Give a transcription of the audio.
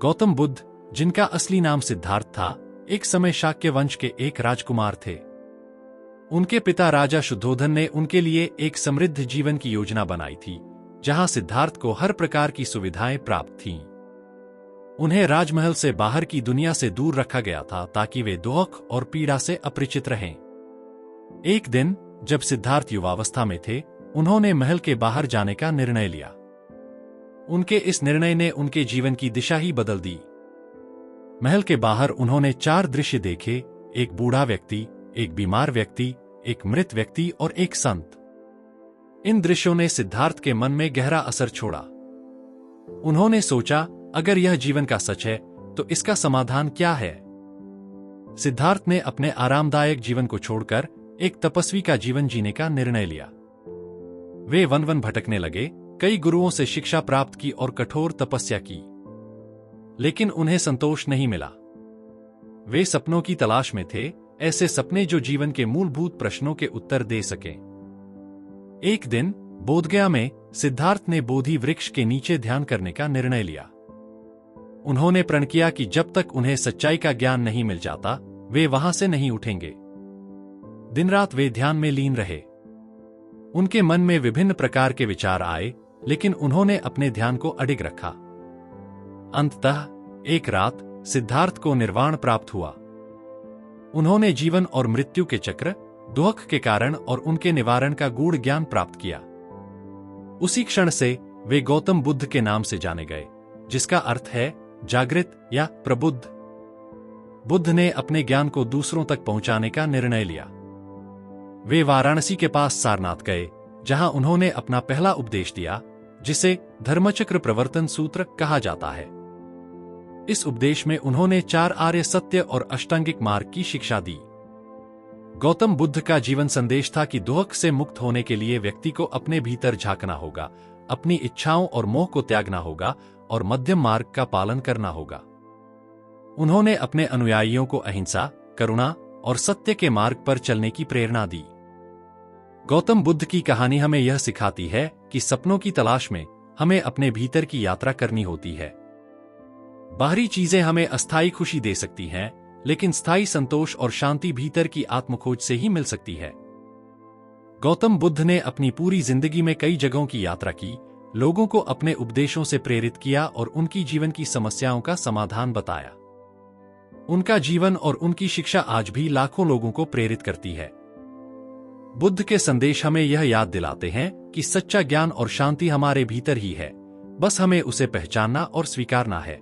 गौतम बुद्ध, जिनका असली नाम सिद्धार्थ था, एक समय शाक्य वंश के एक राजकुमार थे। उनके पिता राजा शुद्धोधन ने उनके लिए एक समृद्ध जीवन की योजना बनाई थी, जहां सिद्धार्थ को हर प्रकार की सुविधाएं प्राप्त थीं। उन्हें राजमहल से बाहर की दुनिया से दूर रखा गया था ताकि वे दुख और पीड़ा से अपरिचित रहें। एक दिन जब सिद्धार्थ युवावस्था में थे, उन्होंने महल के बाहर जाने का निर्णय लिया। उनके इस निर्णय ने उनके जीवन की दिशा ही बदल दी। महल के बाहर उन्होंने 4 दृश्य देखे, एक बूढ़ा व्यक्ति, एक बीमार व्यक्ति, एक मृत व्यक्ति और एक संत। इन दृश्यों ने सिद्धार्थ के मन में गहरा असर छोड़ा। उन्होंने सोचा, अगर यह जीवन का सच है तो इसका समाधान क्या है? सिद्धार्थ ने अपने आरामदायक जीवन को छोड़कर एक तपस्वी का जीवन जीने का निर्णय लिया। वे वन-वन भटकने लगे, कई गुरुओं से शिक्षा प्राप्त की और कठोर तपस्या की, लेकिन उन्हें संतोष नहीं मिला। वे सपनों की तलाश में थे, ऐसे सपने जो जीवन के मूलभूत प्रश्नों के उत्तर दे सकें। एक दिन बोधगया में सिद्धार्थ ने बोधि वृक्ष के नीचे ध्यान करने का निर्णय लिया। उन्होंने प्रण किया कि जब तक उन्हें सच्चाई का ज्ञान नहीं मिल जाता, वे वहां से नहीं उठेंगे। दिन रात वे ध्यान में लीन रहे। उनके मन में विभिन्न प्रकार के विचार आए, लेकिन उन्होंने अपने ध्यान को अडिग रखा। अंततः एक रात सिद्धार्थ को निर्वाण प्राप्त हुआ। उन्होंने जीवन और मृत्यु के चक्र, दुख के कारण और उनके निवारण का गूढ़ ज्ञान प्राप्त किया। उसी क्षण से वे गौतम बुद्ध के नाम से जाने गए, जिसका अर्थ है जागृत या प्रबुद्ध। बुद्ध ने अपने ज्ञान को दूसरों तक पहुंचाने का निर्णय लिया। वे वाराणसी के पास सारनाथ गए, जहां उन्होंने अपना पहला उपदेश दिया, जिसे धर्मचक्र प्रवर्तन सूत्र कहा जाता है। इस उपदेश में उन्होंने 4 आर्य सत्य और अष्टांगिक मार्ग की शिक्षा दी। गौतम बुद्ध का जीवन संदेश था कि दुख से मुक्त होने के लिए व्यक्ति को अपने भीतर झांकना होगा, अपनी इच्छाओं और मोह को त्यागना होगा और मध्यम मार्ग का पालन करना होगा। उन्होंने अपने अनुयायियों को अहिंसा, करुणा और सत्य के मार्ग पर चलने की प्रेरणा दी। गौतम बुद्ध की कहानी हमें यह सिखाती है कि सपनों की तलाश में हमें अपने भीतर की यात्रा करनी होती है। बाहरी चीजें हमें अस्थायी खुशी दे सकती हैं, लेकिन स्थायी संतोष और शांति भीतर की आत्मखोज से ही मिल सकती है। गौतम बुद्ध ने अपनी पूरी जिंदगी में कई जगहों की यात्रा की, लोगों को अपने उपदेशों से प्रेरित किया और उनकी जीवन की समस्याओं का समाधान बताया। उनका जीवन और उनकी शिक्षा आज भी लाखों लोगों को प्रेरित करती है। बुद्ध के संदेश हमें यह याद दिलाते हैं कि सच्चा ज्ञान और शांति हमारे भीतर ही है, बस हमें उसे पहचानना और स्वीकारना है।